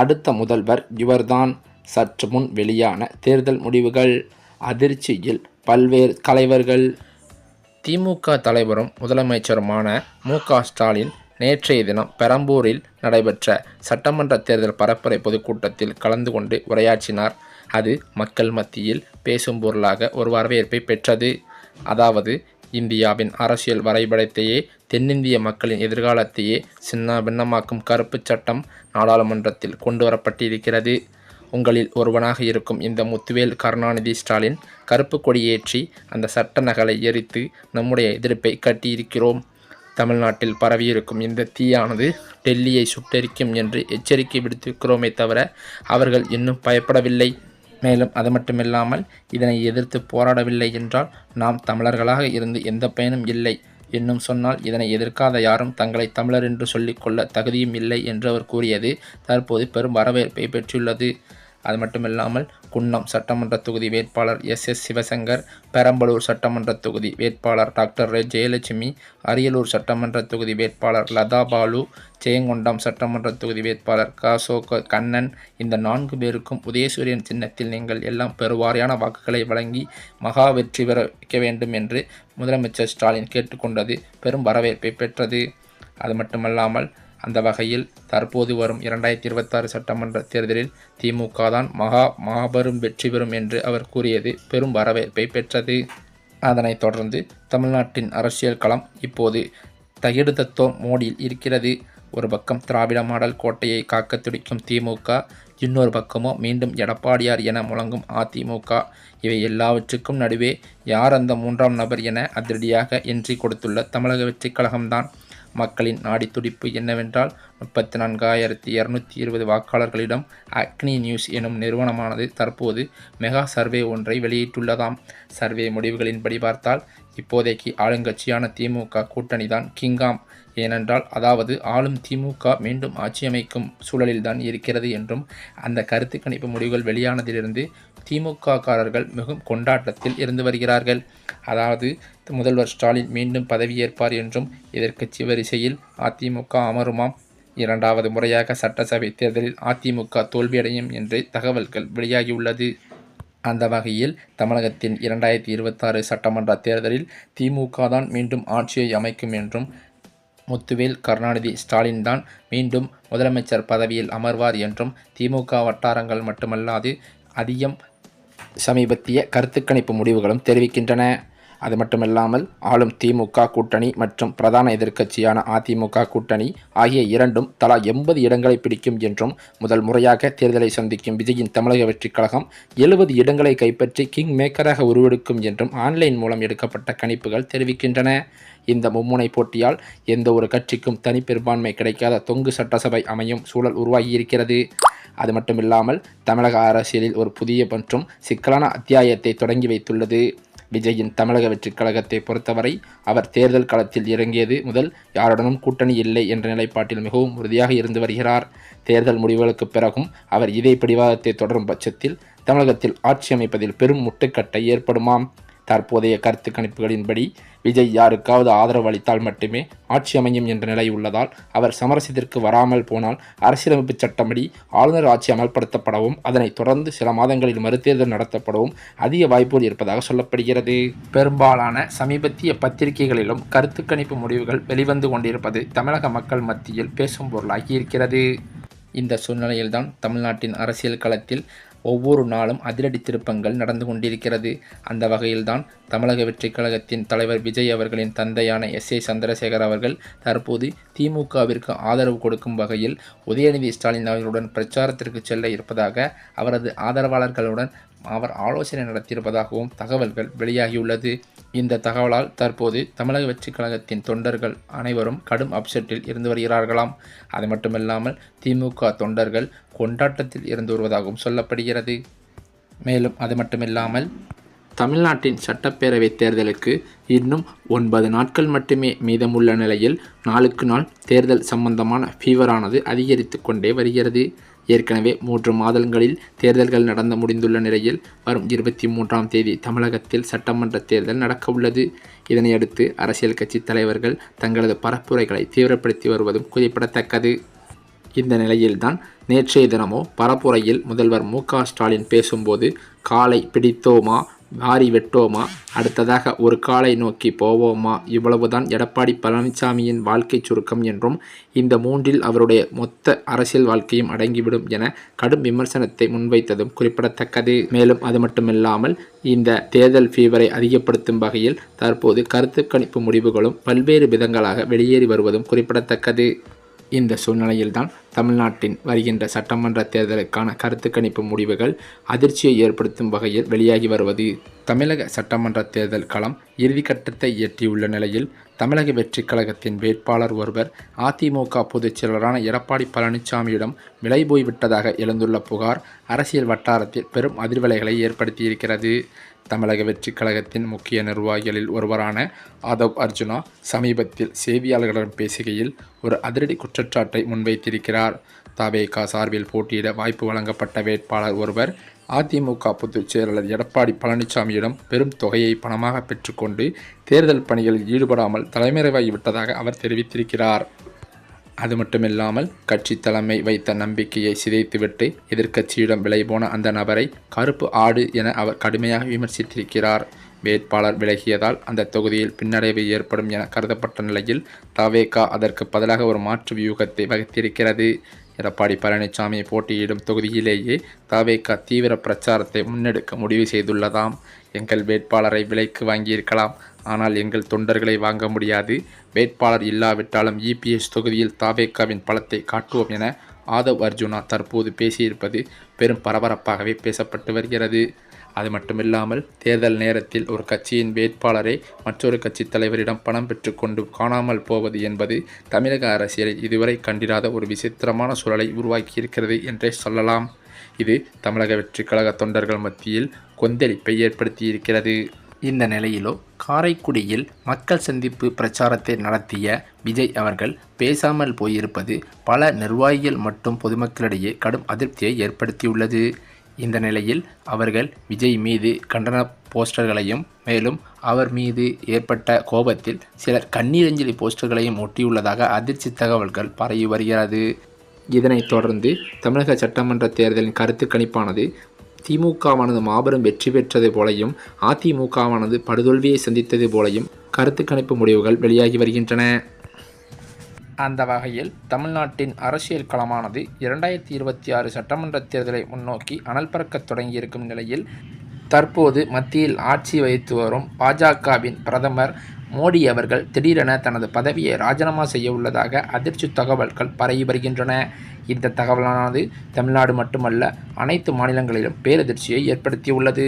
அடுத்த முதல்வர் இவர்தான். சற்று முன் வெளியான தேர்தல் முடிவுகள் அதிர்ச்சியில் பல்வேறு தலைவர்கள். திமுக தலைவரும் முதலமைச்சருமான மு.க.ஸ்டாலின் நேற்றைய தினம் பெரம்பூரில் நடைபெற்ற சட்டமன்ற தேர்தல் பரப்புரை பொதுக்கூட்டத்தில் கலந்து கொண்டு உரையாற்றினார். அது மக்கள் மத்தியில் பேசும் பொருளாக ஒரு வரவேற்பை பெற்றது. அதாவது, இந்தியாவின் அரசியல் வரைபடத்தையே, தென்னிந்திய மக்களின் எதிர்காலத்தையே சின்ன பின்னமாக்கும் கருப்பு சட்டம் நாடாளுமன்றத்தில் கொண்டு வரப்பட்டிருக்கிறது. உங்களில் ஒருவனாக இருக்கும் இந்த முத்துவேல் கருணாநிதி ஸ்டாலின் கருப்பு கொடியேற்றி அந்த சட்ட நகலை எரித்து நம்முடைய எதிர்ப்பை கட்டியிருக்கிறோம். தமிழ்நாட்டில் பரவியிருக்கும் இந்த தீயானது டெல்லியை சுட்டெரிக்கும் என்று எச்சரிக்கை விடுத்திருக்கிறோமே தவிர அவர்கள் இன்னும் பயப்படவில்லை. மேலும் அது மட்டுமில்லாமல் இதனை எதிர்த்து போராடவில்லை என்றால் நாம் தமிழர்களாக இருந்து எந்த பயனும் இல்லை. இன்னும் சொன்னால் இதனை எதிர்க்காத யாரும் தங்களை தமிழர் என்று சொல்லிக்கொள்ள தகுதியும் இல்லை என்று அவர் கூறியது தற்போது பெரும் வரவேற்பை பெற்றுள்ளது. அது மட்டுமில்லாமல் குன்னம் சட்டமன்ற தொகுதி வேட்பாளர் எஸ். சிவசங்கர், பெரம்பலூர் சட்டமன்ற தொகுதி வேட்பாளர் டாக்டர் ஜெயலட்சுமி, அரியலூர் சட்டமன்ற தொகுதி வேட்பாளர் லதா பாலு, ஜெயங்கொண்டம் சட்டமன்ற தொகுதி வேட்பாளர் க.சோ. கண்ணன், இந்த 4 பேருக்கும் உதயசூரியன் சின்னத்தில் நீங்கள் எல்லாம் பெருவாரியான வாக்குகளை வழங்கி மகா வெற்றி பெற வைக்க வேண்டும் என்று முதலமைச்சர் ஸ்டாலின் கேட்டுக்கொண்டது பெரும் வரவேற்பை பெற்றது. அது மட்டுமல்லாமல் அந்த வகையில் தற்போது வரும் 2026 சட்டமன்ற தேர்தலில் திமுக தான் மாபெரும் வெற்றி பெறும் என்று அவர் கூறியது பெரும் வரவேற்பை பெற்றது. அதனைத் தொடர்ந்து தமிழ்நாட்டின் அரசியல் களம் இப்போது தகிடு தத்துவம் மோடியில் இருக்கிறது. ஒரு பக்கம் திராவிட மாடல் கோட்டையை காக்க துடிக்கும் திமுக, இன்னொரு பக்கமோ மீண்டும் எடப்பாடியார் என முழங்கும் அதிமுக. இவை எல்லாவற்றுக்கும் நடுவே யார் அந்த 3ஆம் நபர் என அதிரடியாக என்ட்ரி கொடுத்துள்ள தமிழக வெற்றி கழகம்தான். மக்களின் நாடி துடிப்பு என்னவென்றால் 34,220 வாக்காளர்களிடம் அக்னி நியூஸ் எனும் நிறுவனமானது தற்போது மெகா சர்வே ஒன்றை வெளியிட்டுள்ளதாம். சர்வே முடிவுகளின்படி பார்த்தால் இப்போதைக்கு ஆளுங்கட்சியான திமுக கூட்டணிதான் கிங்காம். ஏனென்றால் அதாவது ஆளும் திமுக மீண்டும் ஆட்சி அமைக்கும் சூழலில்தான் இருக்கிறது என்றும், அந்த கருத்து கணிப்பு முடிவுகள் வெளியானதிலிருந்து திமுககாரர்கள் மிகவும் கொண்டாட்டத்தில் இருந்து வருகிறார்கள். அதாவது முதல்வர் ஸ்டாலின் மீண்டும் பதவியேற்பார் என்றும், எதிர்க்கட்சி வரிசையில் அதிமுக அமருமாம். 2வது முறையாக சட்டசபை தேர்தலில் அதிமுக தோல்வியடையும் என்று தகவல்கள் வெளியாகியுள்ளது. அந்த வகையில் தமிழகத்தின் 2026 சட்டமன்ற தேர்தலில் திமுக தான் மீண்டும் ஆட்சியை அமைக்கும் என்றும், முத்துவேல் கருணாநிதி ஸ்டாலின் தான் மீண்டும் முதலமைச்சர் பதவியில் அமர்வார் என்றும் திமுக வட்டாரங்கள் மட்டுமல்லாது அதிகம் சமீபத்திய கருத்துக்கணிப்பு முடிவுகளும் தெரிவிக்கின்றன. அது மட்டுமில்லாமல் ஆளும் திமுக கூட்டணி மற்றும் பிரதான எதிர்க்கட்சியான அதிமுக கூட்டணி ஆகிய இரண்டும் தலா 80 இடங்களை பிடிக்கும் என்றும், முதல் முறையாக தேர்தலை சந்திக்கும் விஜயின் தமிழக வெற்றி கழகம் 70 இடங்களை கைப்பற்றி கிங் மேக்கராக உருவெடுக்கும் என்றும் ஆன்லைன் மூலம் எடுக்கப்பட்ட கணிப்புகள் தெரிவிக்கின்றன. இந்த மும்முனை போட்டியால் எந்த ஒரு கட்சிக்கும் தனிப்பெரும்பான்மை கிடைக்காத தொங்கு சட்டசபை அமையும் சூழல் உருவாகியிருக்கிறது. அது மட்டுமில்லாமல் தமிழக அரசியலில் ஒரு புதிய மற்றும் சிக்கலான அத்தியாயத்தை தொடங்கி வைத்துள்ளது. விஜயின் தமிழக வெற்றி கழகத்தை பொறுத்தவரை அவர் தேர்தல் களத்தில் இறங்கியது முதல் யாருடனும் கூட்டணி இல்லை என்ற நிலைப்பாட்டில் மிகவும் உறுதியாக இருந்து வருகிறார். தேர்தல் முடிவுகளுக்கு பிறகும் அவர் இதே பிடிவாதத்தை தொடரும் பட்சத்தில் தமிழகத்தில் ஆட்சி அமைப்பதில் பெரும் முட்டுக்கட்டை ஏற்படுமாம். தற்போதைய கருத்து கணிப்புகளின்படி விஜய் யாருக்காவது ஆதரவு அளித்தால் மட்டுமே ஆட்சி அமையும் என்ற நிலை உள்ளதால் அவர் சமரசத்திற்கு வராமல் போனால் அரசியலமைப்பு சட்டப்படி ஆளுநர் ஆட்சி அமல்படுத்தப்படவும் அதனைத் தொடர்ந்து சில மாதங்களில் மறுதேர்தல் நடத்தப்படவும் அதிக வாய்ப்புகள் இருப்பதாக சொல்லப்படுகிறது. பெரும்பாலான சமீபத்திய பத்திரிகைகளிலும் கருத்து கணிப்பு முடிவுகள் வெளிவந்து கொண்டிருப்பது தமிழக மக்கள் மத்தியில் பேசும் பொருளாகி இருக்கிறது. இந்த சூழ்நிலையில்தான் தமிழ்நாட்டின் அரசியல் களத்தில் ஒவ்வொரு நாளும் அதிரடி திருப்பங்கள் நடந்து கொண்டிருக்கிறது. அந்த வகையில்தான் தமிழக வெற்றி கழகத்தின் தலைவர் விஜய் அவர்களின் தந்தையான எஸ். சந்திரசேகர் அவர்கள் தற்போது திமுகவிற்கு ஆதரவு கொடுக்கும் வகையில் உதயநிதி ஸ்டாலின் அவர்களுடன் பிரச்சாரத்திற்கு செல்ல இருப்பதாக அவரது ஆதரவாளர்களுடன் அவர் ஆலோசனை நடத்தியிருப்பதாகவும் தகவல்கள் வெளியாகியுள்ளது. இந்த தகவலால் தற்போது தமிழக வெற்றி கழகத்தின் தொண்டர்கள் அனைவரும் கடும் அப்செட்டில் இருந்து வருகிறார்களாம். அது மட்டுமில்லாமல் திமுக தொண்டர்கள் கொண்டாட்டத்தில் இருந்து வருவதாகவும் சொல்லப்படுகிறது. மேலும் அது மட்டுமில்லாமல் தமிழ்நாட்டின் சட்டப்பேரவை தேர்தலுக்கு இன்னும் 9 நாட்கள் மட்டுமே மீதமுள்ள நிலையில் நாளுக்கு நாள் தேர்தல் சம்பந்தமான ஃபீவரானது அதிகரித்து கொண்டே வருகிறது. ஏற்கனவே 3 மாதங்களில் தேர்தல்கள் நடந்து முடிந்துள்ள நிலையில் வரும் 23ஆம் தேதி தமிழகத்தில் சட்டமன்ற தேர்தல் நடக்க உள்ளது. இதனையடுத்து அரசியல் கட்சி தலைவர்கள் தங்களது பரப்புரைகளை தீவிரப்படுத்தி வருவதும் குறிப்பிடத்தக்கது. இந்த நிலையில்தான் நேற்றைய தினமோ பரப்புரையில் முதல்வர் மு.க.ஸ்டாலின் பேசும்போது காலை பிடித்தோமா, வாரி வெட்டோமா, அடுத்ததாக ஒரு காலை நோக்கி போவோமா, இவ்வளவுதான் எடப்பாடி பழனிசாமியின் வாழ்க்கை சுருக்கம் என்றும் இந்த மூன்றில் அவருடைய மொத்த அரசியல் வாழ்க்கையும் அடங்கிவிடும் என கடும் விமர்சனத்தை முன்வைத்ததும் குறிப்பிடத்தக்கது. மேலும் அது மட்டுமில்லாமல் இந்த தேர்தல் ஃபீவரை அதிகப்படுத்தும் வகையில் தற்போது கருத்து கணிப்பு முடிவுகளும் பல்வேறு விதங்களாக வெளியேறி வருவதும் குறிப்பிடத்தக்கது. இந்த சூழ்நிலையில்தான் தமிழ்நாட்டின் வருகின்ற சட்டமன்ற தேர்தலுக்கான கருத்து கணிப்பு முடிவுகள் அதிர்ச்சியை ஏற்படுத்தும் வகையில் வெளியாகி வருவது. தமிழக சட்டமன்ற தேர்தல் களம் இறுதிக்கட்டத்தை எட்டியுள்ள நிலையில் தமிழக வெற்றிக் கழகத்தின் வேட்பாளர் ஒருவர் அதிமுக பொதுச் செயலரான எடப்பாடி பழனிசாமியிடம் விலை போய்விட்டதாக எழுந்துள்ள புகார் அரசியல் வட்டாரத்தில் பெரும் அதிர்வலைகளை ஏற்படுத்தியிருக்கிறது. தமிழக வெற்றிக் கழகத்தின் முக்கிய நிர்வாகிகளில் ஒருவரான ஆதவ் அர்ஜுனா சமீபத்தில் செய்தியாளர்களிடம் பேசுகையில் ஒரு அதிரடி குற்றச்சாட்டை முன்வைத்திருக்கிறார். தவேகா சார்பில் போட்டியிட வாய்ப்பு வழங்கப்பட்ட வேட்பாளர் ஒருவர் அதிமுக பொதுச் செயலாளர் எடப்பாடி பழனிசாமியிடம் பெரும் தொகையை பணமாக பெற்றுக்கொண்டு தேர்தல் பணிகளில் ஈடுபடாமல் தலைமறைவாகிவிட்டதாக அவர் தெரிவித்திருக்கிறார். அது மட்டுமில்லாமல் கட்சி தலைமை வைத்த நம்பிக்கையை சிதைத்துவிட்டு எதிர்க்கட்சியிடம் விலை போன அந்த நபரை கருப்பு ஆடு என அவர் கடுமையாக விமர்சித்திருக்கிறார். வேட்பாளர் விலகியதால் அந்த தொகுதியில் பின்னடைவு ஏற்படும் என கருதப்பட்ட நிலையில் தவேகா அதற்கு பதிலாக ஒரு மாற்று வியூகத்தை வகுத்திருக்கிறது. எடப்பாடி பழனிசாமி போட்டியிடும் தொகுதியிலேயே தவேகா தீவிர பிரச்சாரத்தை முன்னெடுக்க முடிவு செய்துள்ளதாம். எங்கள் வேட்பாளரை விலைக்கு வாங்கியிருக்கலாம், ஆனால் எங்கள் தொண்டர்களை வாங்க முடியாது. வேட்பாளர் இல்லாவிட்டாலும் இபிஎஸ் தொகுதியில் தவேகாவின் பலத்தை காட்டுவோம் என ஆதவ் அர்ஜுனா தற்போது பேசியிருப்பது பெரும் பரபரப்பாகவே பேசப்பட்டு வருகிறது. அது மட்டுமில்லாமல் தேர்தல் நேரத்தில் ஒரு கட்சியின் வேட்பாளரை மற்றொரு கட்சி தலைவரிடம் பணம் பெற்றுக்கொண்டு காணாமல் போவது என்பது தமிழக அரசியலில் இதுவரை கண்டிராத ஒரு விசித்திரமான சூழலை உருவாக்கியிருக்கிறது என்றே சொல்லலாம். இது தமிழக வெற்றிக் கழக தொண்டர்கள் மத்தியில் கொந்தளிப்பை ஏற்படுத்தியிருக்கிறது. இந்த நிலையிலோ காரைக்குடியில் மக்கள் சந்திப்பு பிரச்சாரத்தை நடத்திய விஜய் அவர்கள் பேசாமல் போயிருப்பது பல நிர்வாகிகள் மற்றும் பொதுமக்களிடையே கடும் அதிருப்தியை ஏற்படுத்தியுள்ளது. இந்த நிலையில் அவர்கள் விஜய் மீது கண்டன போஸ்டர்களையும் மேலும் அவர் மீது ஏற்பட்ட கோபத்தில் சிலர் கண்ணீரஞ்சலி போஸ்டர்களையும் ஒட்டியுள்ளதாக அதிர்ச்சி தகவல்கள் பரவி வருகிறது. இதனைத் தொடர்ந்து தமிழக சட்டமன்ற தேர்தலின் கருத்து கணிப்பானது திமுகவானது மாபெரும் வெற்றி பெற்றது போலையும் அதிமுகவானது படுதோல்வியை சந்தித்தது போலையும் கருத்து கணிப்பு முடிவுகள் வெளியாகி வருகின்றன. அந்த வகையில் தமிழ்நாட்டின் அரசியல் களமானது 2026 சட்டமன்ற தேர்தலை முன்னோக்கி அனல் பறக்க தொடங்கியிருக்கும் நிலையில் தற்போது மத்தியில் ஆட்சி வகித்து வரும் பாஜகவின் பிரதமர் மோடி அவர்கள் திடீரென தனது பதவியை ராஜினாமா செய்ய உள்ளதாக அதிர்ச்சி தகவல்கள் பரவி வருகின்றன. இந்த தகவலானது தமிழ்நாடு மட்டுமல்ல அனைத்து மாநிலங்களிலும் பேரதிர்ச்சியை ஏற்படுத்தியுள்ளது.